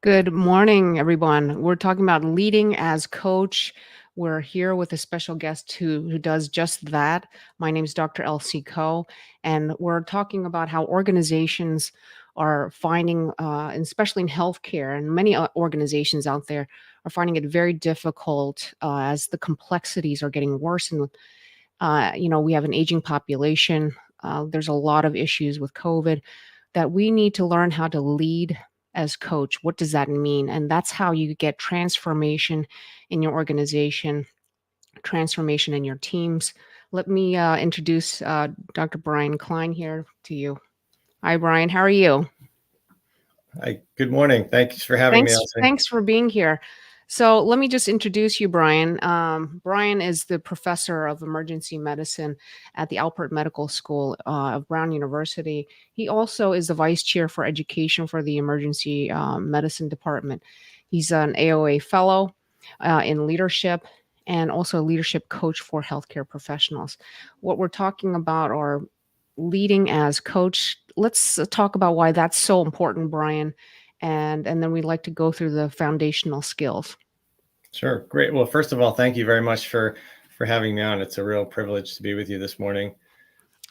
Good morning, everyone. We're talking about leading as coach. We're here with a special guest who does just that. My name is Dr. Elsie Coe, and we're talking about how organizations are finding, and especially in healthcare, and many organizations out there are finding it very difficult as the complexities are getting worse. And we have an aging population. There's a lot of issues with COVID that we need to learn how to lead as coach. What does that mean? And that's how you get transformation in your organization, transformation in your teams. Let me introduce Dr. Brian Clyne here to you. Hi, Brian. How are you? Hi, good morning. Thanks for having me, Thanks. Elsie. Thanks for being here. So let me just introduce you, Brian. Brian is the professor of emergency medicine at the Alpert Medical School of Brown University. He also is the vice chair for education for the emergency medicine department. He's an AOA fellow in leadership and also a leadership coach for healthcare professionals. What we're talking about are leading as coach. Let's talk about why that's so important, Brian, and then we'd like to go through the foundational skills. Sure, great. Well, first of all, thank you very much for having me on. It's a real privilege to be with you this morning.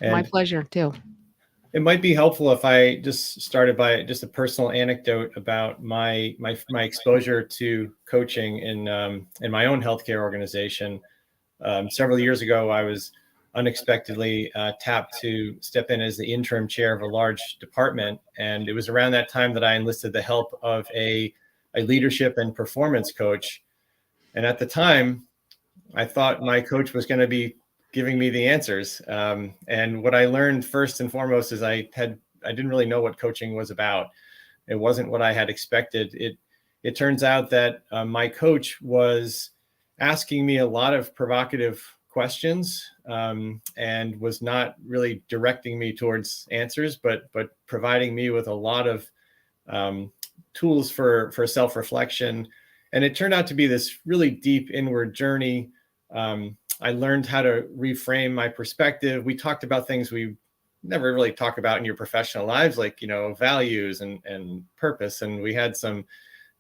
My And pleasure too. it might be helpful if I just started by just a personal anecdote about my exposure to coaching in my own healthcare organization. Several years ago, I was unexpectedly tapped to step in as the interim chair of a large department, and it was around that time that I enlisted the help of a leadership and performance coach. And at the time, I thought my coach was going to be giving me the answers. And what I learned first and foremost is I didn't really know what coaching was about. It wasn't what I had expected. It turns out that my coach was asking me a lot of provocative questions, and was not really directing me towards answers, but providing me with a lot of tools for self-reflection. And it turned out to be this really deep inward journey. I learned how to reframe my perspective. We talked about things we never really talk about in your professional lives, like, values and purpose. And we had some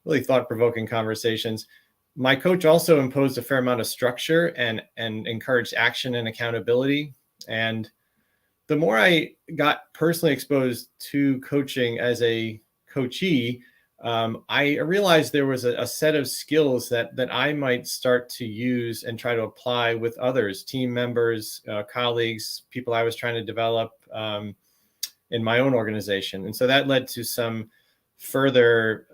really thought-provoking conversations. My coach also imposed a fair amount of structure and encouraged action and accountability. And the more I got personally exposed to coaching as a coachee, I realized there was a set of skills that I might start to use and try to apply with others, team members, colleagues, people I was trying to develop in my own organization. And so that led to some further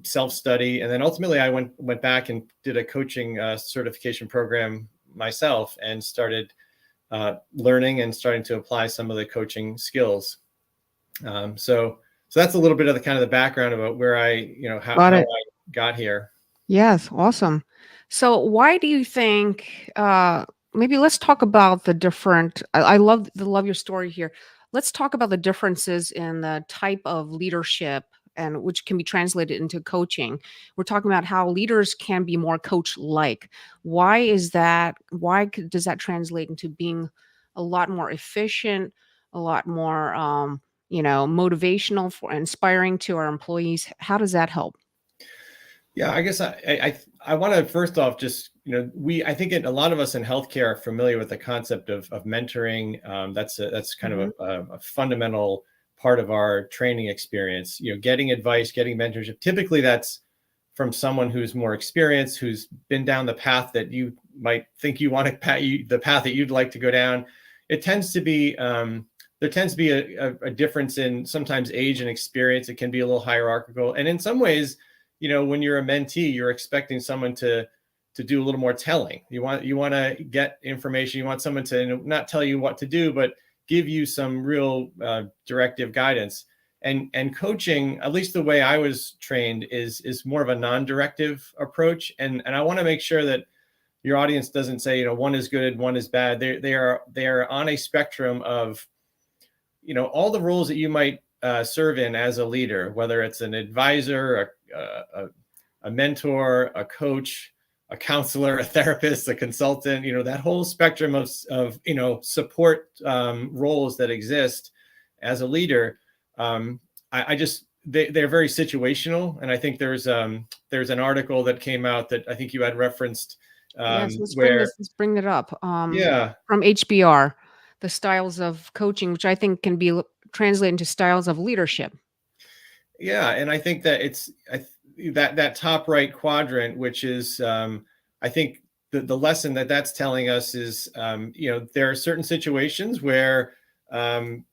self-study. And then ultimately I went back and did a coaching certification program myself and started learning and starting to apply some of the coaching skills. So that's a little bit of the kind of the background about where how I got here. Yes, awesome. So why do you think, maybe let's talk about the different, I love your story here. Let's talk about the differences in the type of leadership and which can be translated into coaching. We're talking about how leaders can be more coach-like. Why is that? Does that translate into being a lot more efficient, a lot more, motivational for inspiring to our employees? How does that help? Yeah, I guess I want to first off just, I think a lot of us in healthcare are familiar with the concept of mentoring. That's kind of a fundamental part of our training experience. Getting advice, getting mentorship. Typically, that's from someone who's more experienced, who's been down the path that you might think you want to the path that you'd like to go down. It tends to be there tends to be a difference in sometimes age and experience. It can be a little hierarchical, and in some ways, when you're a mentee, you're expecting someone to do a little more telling. You want to get information. You want someone to not tell you what to do, but give you some real directive guidance. And coaching, at least the way I was trained, is more of a non-directive approach. And I want to make sure that your audience doesn't say, one is good, one is bad. They are on a spectrum of, all the roles that you might serve in as a leader, whether it's an advisor, a mentor, a coach, a counselor, a therapist, a consultant, that whole spectrum of support roles that exist as a leader. I they're very situational. And I think there's an article that came out that I think you had referenced, Yes, where, let's bring it up. yeah, From HBR, the styles of coaching, which I think can be translated into styles of leadership. yeah, and I think that that top right quadrant, which is, I think the lesson that that's telling us is, there are certain situations where, an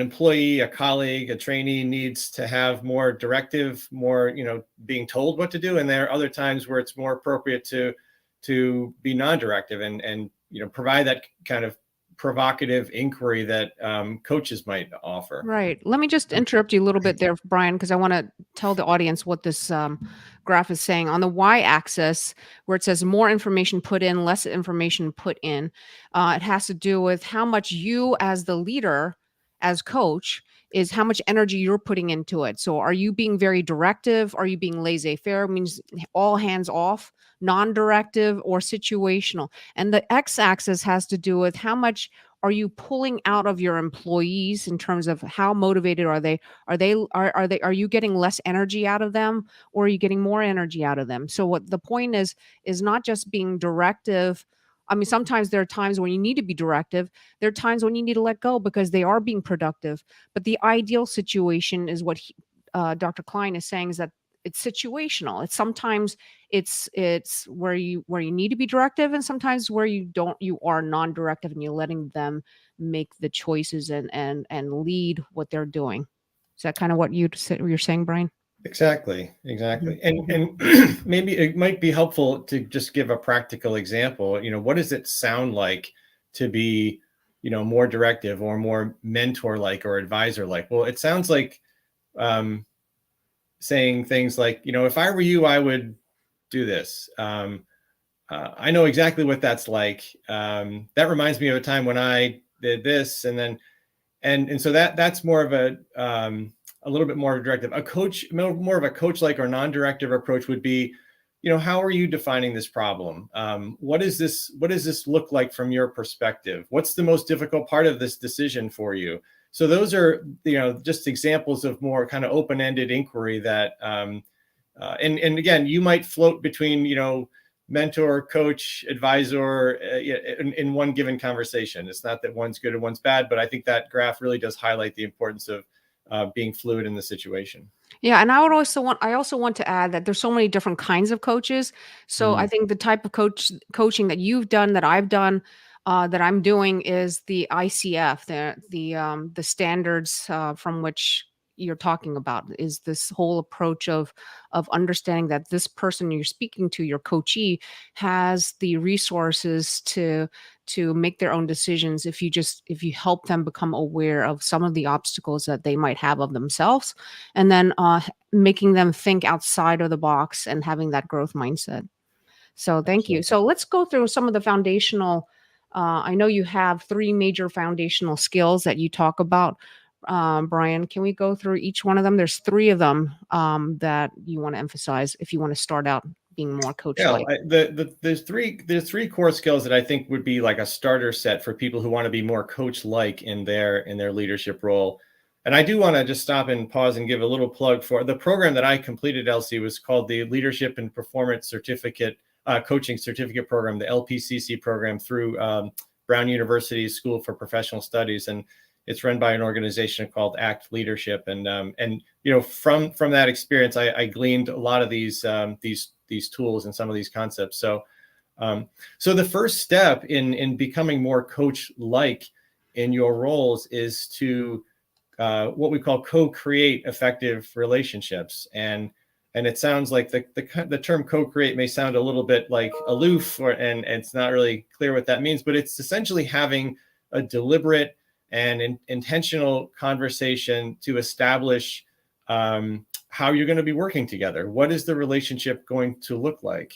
employee, a colleague, a trainee needs to have more directive, more, being told what to do, and there are other times where it's more appropriate to be non-directive and provide that kind of provocative inquiry that coaches might offer. Right. Let me just interrupt you a little bit there, Brian, because I want to tell the audience what this graph is saying. On the y-axis, where it says more information put in, less information put in, it has to do with how much you, as the leader, as coach, is how much energy you're putting into it. So, are you being very directive? Are you being laissez-faire? Means all hands off, non-directive, or situational. And the x-axis has to do with how much are you pulling out of your employees in terms of how motivated are they? Are you getting less energy out of them, or are you getting more energy out of them? So what the point is not just being directive. I mean, sometimes there are times when you need to be directive. There are times when you need to let go because they are being productive. But the ideal situation is what Dr. Clyne is saying, is that it's situational. It's sometimes it's where you need to be directive, and sometimes where you are non-directive, and you're letting them make the choices and lead what they're doing. Is that kind of what you're saying, Brian? Exactly, Mhm, exactly. And mhm. and maybe it might be helpful to just give a practical example. What does it sound like to be, more directive or more mentor-like or advisor-like? Well, it sounds like, um, saying things like, if I were you, I would do this. I know exactly what that's like. That reminds me of a time when I did this, and then and so that's more of a little bit more of a directive. A coach, more of a coach like or non-directive approach would be, how are you defining this problem? What does this look like from your perspective? What's the most difficult part of this decision for you? So those are, just examples of more kind of open-ended inquiry that, and again, you might float between, mentor, coach, advisor, in one given conversation. It's not that one's good and one's bad, but I think that graph really does highlight the importance of being fluid in the situation. Yeah, and I also want to add that there's so many different kinds of coaches. So I Mm. think the type of coaching that you've done, that I've done, that I'm doing is the ICF, the standards from which you're talking about, is this whole approach of understanding that this person you're speaking to, your coachee, has the resources to make their own decisions if you help them become aware of some of the obstacles that they might have of themselves, and then making them think outside of the box and having that growth mindset. So thank you. Absolutely. So let's go through some of the foundational. I know you have three major foundational skills that you talk about. Brian, can we go through each one of them? There's three of them that you want to emphasize if you want to start out being more coach Yeah, like. there's three core skills that I think would be like a starter set for people who want to be more coach like in their leadership role. And I do want to just stop and pause and give a little plug for the program that I completed. Elsie, was called the Leadership and Performance Certificate Coaching Certificate Program, the LPCC program, through Brown University's School for Professional Studies, and it's run by an organization called ACT Leadership. And from that experience, I gleaned a lot of these tools and some of these concepts. So the first step in becoming more coach like in your roles is to what we call co-create effective relationships. And it sounds like the term co-create may sound a little bit like aloof, and it's not really clear what that means, but it's essentially having a deliberate and intentional conversation to establish how you're going to be working together. What is the relationship going to look like?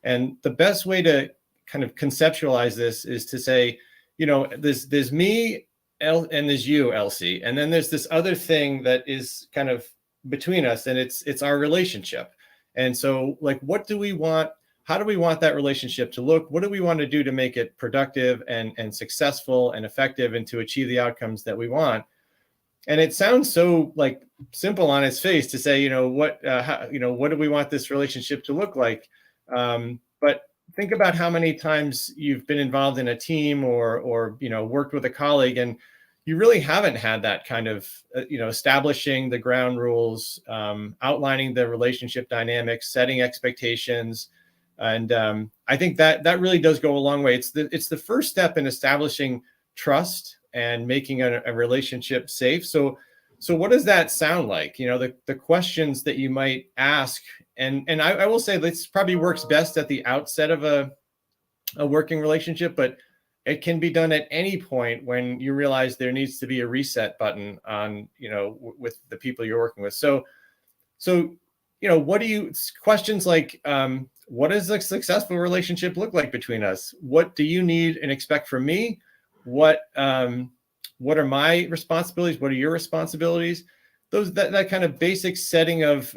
And the best way to kind of conceptualize this is to say, there's me, and there's you, Elsie, and then there's this other thing that is kind of between us, and it's our relationship. And so, like, what do we want? How do we want that relationship to look? What do we want to do to make it productive and successful and effective, and to achieve the outcomes that we want? And it sounds so like simple on its face to say, what do we want this relationship to look like? But think about how many times you've been involved in a team or worked with a colleague, and you really haven't had that kind of establishing the ground rules, outlining the relationship dynamics, setting expectations. And I think that really does go a long way. It's the first step in establishing trust and making a relationship safe. So what does that sound like? The questions that you might ask, and I will say this probably works best at the outset of a working relationship, but it can be done at any point when you realize there needs to be a reset button on, with the people you're working with. So questions like, what does a successful relationship look like between us? What do you need and expect from me? What are my responsibilities? What are your responsibilities? That kind of basic setting of,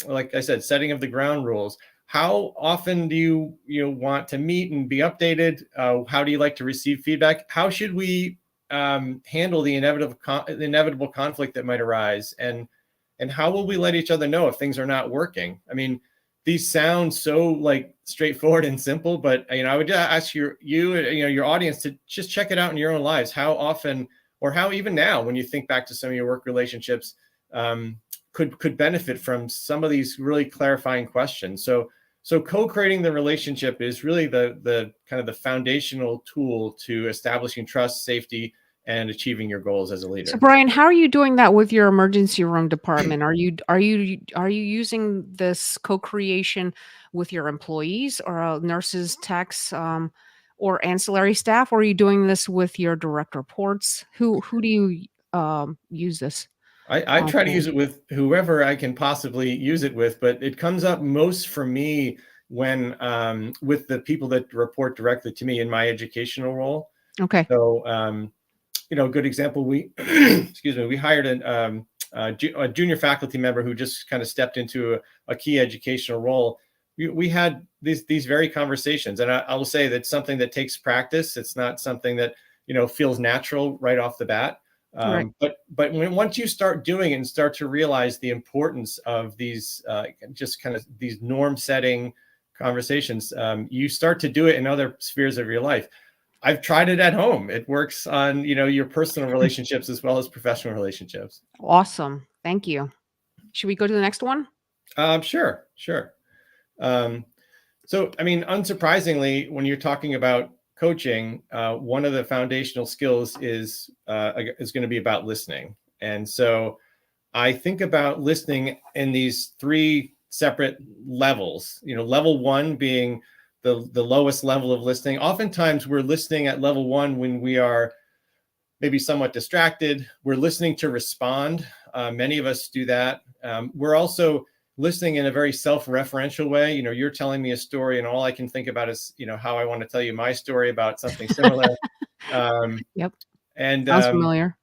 like I said, setting of the ground rules. How often do you want to meet and be updated? How do you like to receive feedback? How should we handle the inevitable conflict that might arise? And how will we let each other know if things are not working? I mean, these sound so like straightforward and simple, but I would ask your audience to just check it out in your own lives. How often, or how even now, when you think back to some of your work relationships, could benefit from some of these really clarifying questions. So co-creating the relationship is really the kind of the foundational tool to establishing trust, safety, and achieving your goals as a leader. So Brian, how are you doing that with your emergency room department? Are you using this co-creation with your employees or nurses, techs, or ancillary staff, or are you doing this with your direct reports? Who do you use this? I try to For? use it with whoever I can possibly use it with, but it comes up most for me when with the people that report directly to me in my educational role. Okay. So, a good example, excuse me, we hired a junior faculty member who just kind of stepped into a key educational role. We had these very conversations, and I will say that's something that takes practice. It's not something that feels natural right off the bat. Right. But once you start doing it and start to realize the importance of these just kind of these norm setting conversations, you start to do it in other spheres of your life. I've tried it at home. It works on your personal relationships as well as professional relationships. Awesome. Thank you. Should we go to the next one? Sure. So, I mean, unsurprisingly, when you're talking about coaching, one of the foundational skills is going to be about listening. And so I think about listening in these three separate levels, level one being the lowest level of listening. Oftentimes we're listening at level one when we are maybe somewhat distracted. We're listening to respond. Many of us do that. We're also listening in a very self-referential way. You're telling me a story and all I can think about is, how I want to tell you my story about something similar. Yep. And Sounds familiar.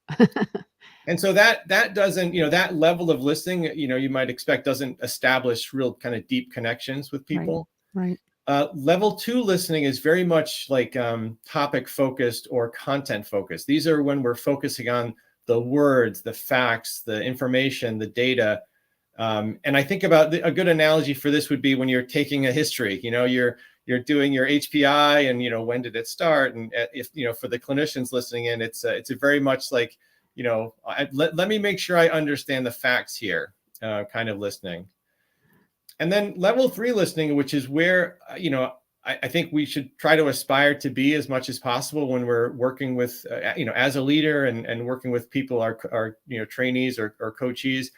and so that doesn't, that level of listening, you might expect doesn't establish real kind of deep connections with people. Right. Level two listening is very much like topic focused or content focused. These are when we're focusing on the words, the facts, the information, the data. And I think about a good analogy for this would be when you're taking a history. You're doing your HPI, and when did it start? And if for the clinicians listening in, it's a very much like let me make sure I understand the facts here, kind of listening. And then level three listening, which is where I think we should try to aspire to be as much as possible when we're working with as a leader and working with people, our trainees or coachees.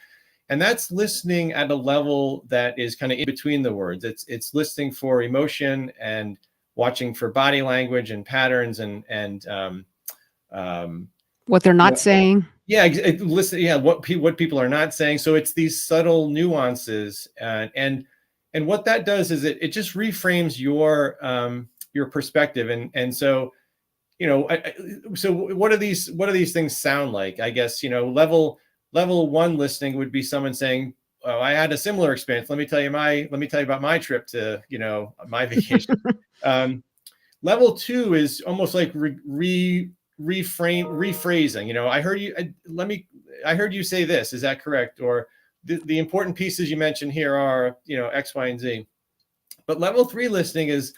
And that's listening at a level that is kind of in between the words. It's listening for emotion and watching for body language and patterns and what they're not saying. Yeah, listen. Yeah, what people are not saying. So it's these subtle nuances, and what that does is it just reframes your perspective, and so so what do these things sound like? I guess level one listening would be someone saying, "Oh, I had a similar experience. Let me tell you about my trip to my vacation." Level two is almost like rephrasing. I heard you. I heard you say this. Is that correct? Or the important pieces you mentioned here are, X, Y, and Z. But level 3 listening is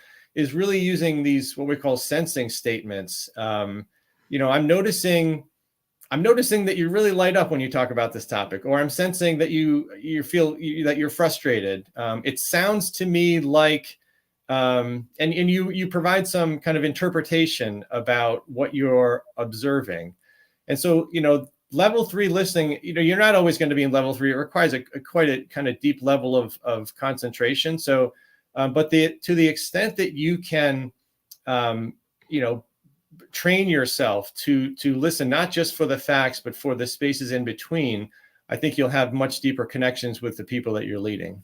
really using these what we call sensing statements. I'm noticing that you really light up when you talk about this topic, or I'm sensing that you feel that you're frustrated. It sounds to me like, and you provide some kind of interpretation about what you're observing. And so, level 3 listening, you're not always going to be in level 3. It requires quite a kind of deep level of concentration. So, but to the extent that you can, train yourself to listen, not just for the facts, but for the spaces in between, I think you'll have much deeper connections with the people that you're leading.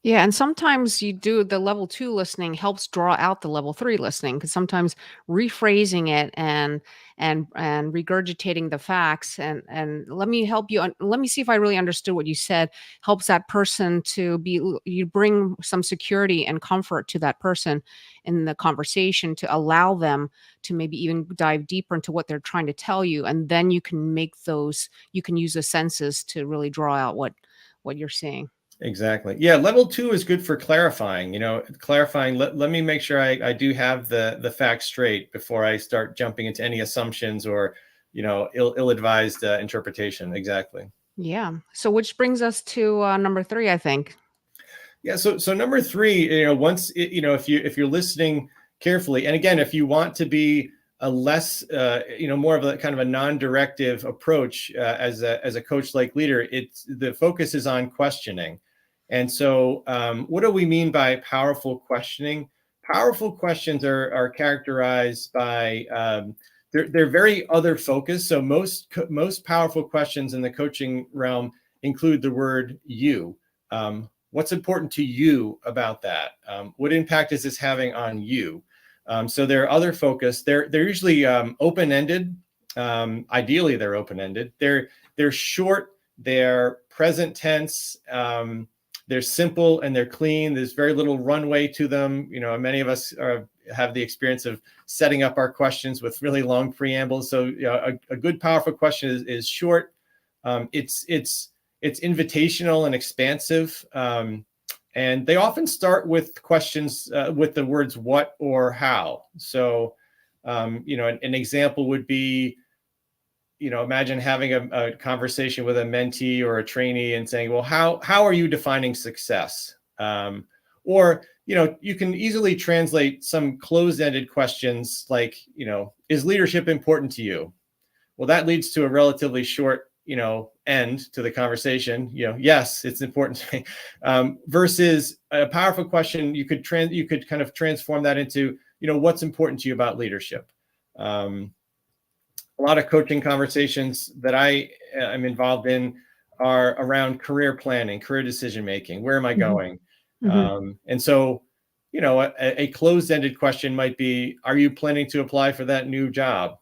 Yeah, and sometimes the level 2 listening helps draw out the level 3 listening, because sometimes rephrasing it and regurgitating the facts and let me help you let me see if I really understood what you said, helps that person to be you bring some security and comfort to that person in the conversation, to allow them to maybe even dive deeper into what they're trying to tell you, and then you can use the senses to really draw out what you're seeing. Exactly. Yeah. Level 2 is good for clarifying, clarifying. Let me make sure I do have the facts straight before I start jumping into any assumptions or, ill-advised interpretation. Exactly. Yeah. So which brings us to number 3, I think. Yeah. So number 3, once, if you're listening carefully, and again, if you want to be a less, more of a kind of a non-directive approach as a coach-like leader, the focus is on questioning. And so, what do we mean by powerful questioning? Powerful questions are characterized by they're very other focused. So most powerful questions in the coaching realm include the word you. What's important to you about that? What impact is this having on you? So they're other focused. They're usually open-ended. Ideally, they're open-ended. They're short. They're present tense. They're simple and they're clean. There's very little runway to them. Many of us have the experience of setting up our questions with really long preambles. So a good, powerful question is short. It's invitational and expansive. And they often start with questions with the words what or how. So, an example would be, imagine having a conversation with a mentee or a trainee and saying, well, how are you defining success? Or, you can easily translate some closed-ended questions like, is leadership important to you? Well, that leads to a relatively short, end to the conversation. Yes, it's important to me. Versus a powerful question, you could kind of transform that into, what's important to you about leadership. A lot of coaching conversations that I am involved in are around career planning, career decision making. Where am I Mhm. going? Mhm. And so, a closed-ended question might be, are you planning to apply for that new job?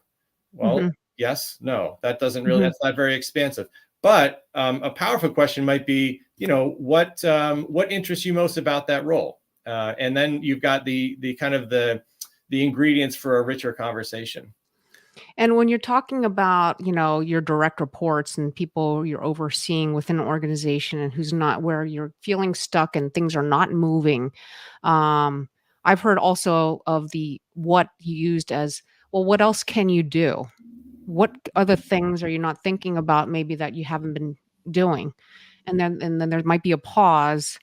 Well, Mhm. yes, no, that's Mhm. not very expansive. But a powerful question might be, what interests you most about that role? And then you've got the kind of the ingredients for a richer conversation. And when you're talking about, your direct reports and people you're overseeing within an organization and who's not where you're feeling stuck and things are not moving, um, I've heard also of the what you used as, well, what else can you do? What other things are you not thinking about maybe that you haven't been doing? And then there might be a pause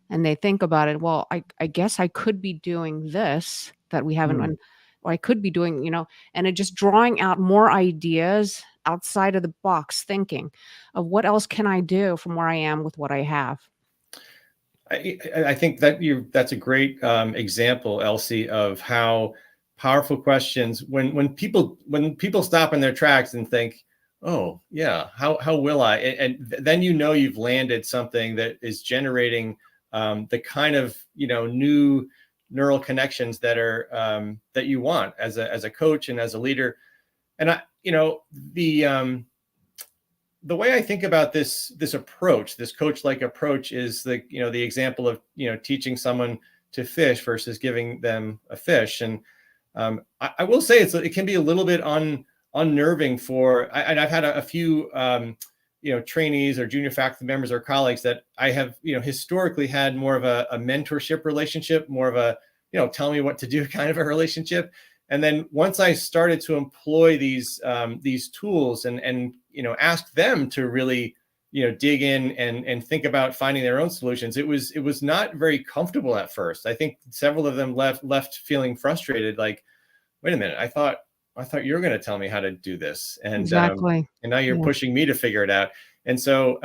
and they think about it, well, I guess I could be doing this that we haven't, Hmm. or I could be doing, and it just drawing out more ideas outside of the box thinking of what else can I do from where I am with what I have. I think that's a great example, Elsie, of how powerful questions, when people stop in their tracks and think, oh yeah, how will I? And then you've landed something that is generating the kind of new neural connections that you want as a coach and as a leader. And the way I think about this approach, this coach-like approach, is the example of teaching someone to fish versus giving them a fish. And I will say it can be a little bit unnerving for, and I've had a few, trainees or junior faculty members or colleagues that I have, historically had more of a mentorship relationship, more of a, tell me what to do kind of a relationship. And then once I started to employ these tools and ask them to really dig in and think about finding their own solutions, it was not very comfortable at first. I think several of them left feeling frustrated, like, wait a minute, I thought you were going to tell me how to do this, Exactly. and now you're Yeah. pushing me to figure it out. And so,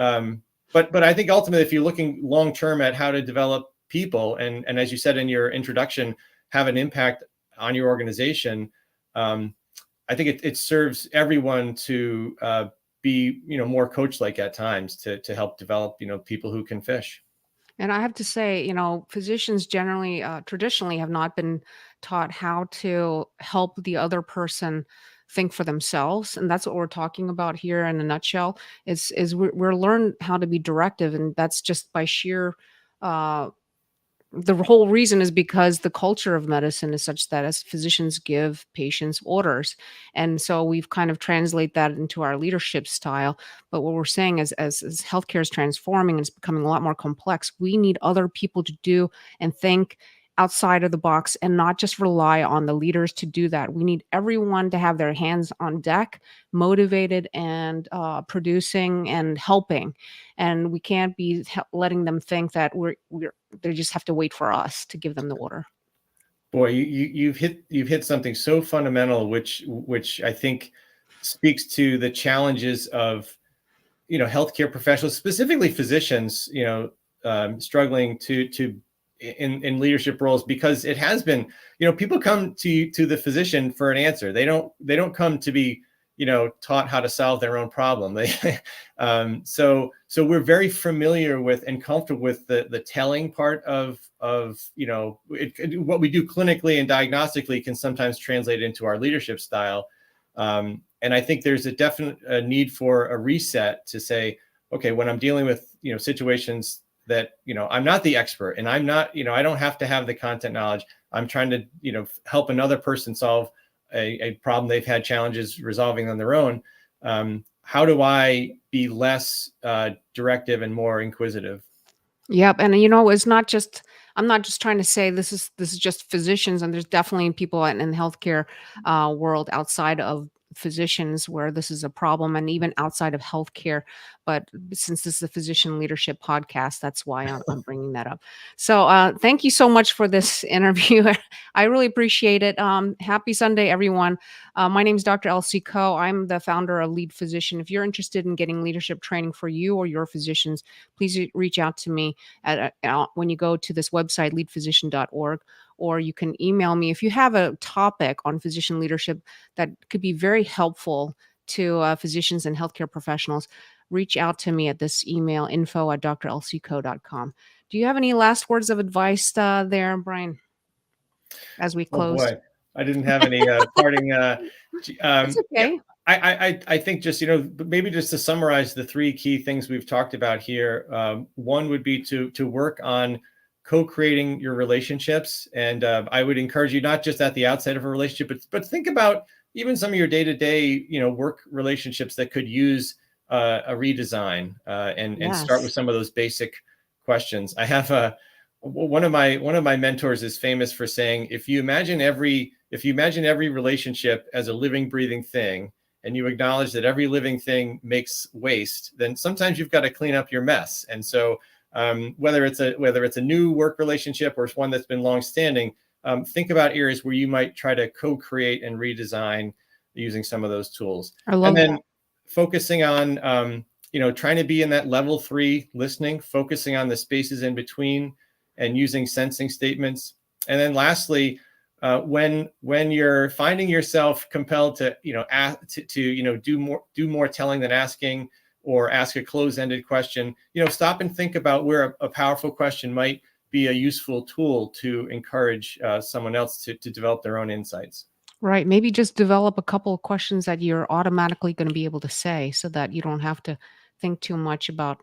but I think ultimately, if you're looking long term at how to develop people, and as you said in your introduction, have an impact on your organization, I think it serves everyone to be more coach-like at times to help develop people who can fish. And I have to say, physicians generally, traditionally have not been taught how to help the other person think for themselves, and that's what we're talking about here in a nutshell. Is we're learn how to be directive, and that's just by sheer uh, the whole reason is because the culture of medicine is such that as physicians give patients orders. And so we've kind of translate that into our leadership style. But what we're saying is as healthcare is transforming and it's becoming a lot more complex, we need other people to do and think outside of the box and not just rely on the leaders to do that. We need everyone to have their hands on deck, motivated and producing and helping. And we can't be letting them think that we're they just have to wait for us to give them the order. Boy, you've hit something so fundamental, which I think speaks to the challenges of healthcare professionals, specifically physicians, struggling to in leadership roles, because it has been, people come to the physician for an answer. They don't come to be taught how to solve their own problem. So we're very familiar with and comfortable with the telling part of what we do clinically and diagnostically can sometimes translate into our leadership style. And I think there's a definite need for a reset to say, okay, when I'm dealing with situations that I'm not the expert, and I'm not I don't have to have the content knowledge. I'm trying to help another person solve a problem they've had challenges resolving on their own. How do I be less directive and more inquisitive? Yep, and it's not just I'm not just trying to say this is just physicians, and there's definitely people in healthcare world outside of physicians where this is a problem, and even outside of healthcare. But since this is a physician leadership podcast, that's why I'm bringing that up. So thank you so much for this interview. I really appreciate it. Happy Sunday, everyone. My name is Dr. Elsie Coe. I'm the founder of Lead Physician. If you're interested in getting leadership training for you or your physicians, please reach out to me when you go to this website, leadphysician.org, or you can email me if you have a topic on physician leadership that could be very helpful to physicians and healthcare professionals. Reach out to me at this email, info@drlcco.com. Do you have any last words of advice there, Brian, as we Oh close? boy, I didn't have any parting. It's Yeah, okay. I think just maybe just to summarize the three key things we've talked about here. One would be to work on co-creating your relationships, and I would encourage you not just at the outset of a relationship, but think about even some of your day-to-day work relationships that could use a redesign, and start with Yes. some of those basic questions. I have a one of my mentors is famous for saying, if you imagine every relationship as a living, breathing thing, and you acknowledge that every living thing makes waste, then sometimes you've got to clean up your mess. And so whether it's a new work relationship or it's one that's been long-standing, think about areas where you might try to co-create and redesign using some of those tools. I And love then that. focusing on trying to be in that level 3 listening, focusing on the spaces in between and using sensing statements. And then lastly, when you're finding yourself compelled to do more telling than asking, or ask a closed-ended question, stop and think about where a powerful question might be a useful tool to encourage someone else to develop their own insights. Right. Maybe just develop a couple of questions that you're automatically going to be able to say so that you don't have to think too much about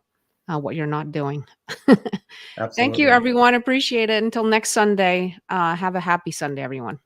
what you're not doing. Thank you, Absolutely. everyone. Appreciate it. Until next Sunday, have a happy Sunday, everyone.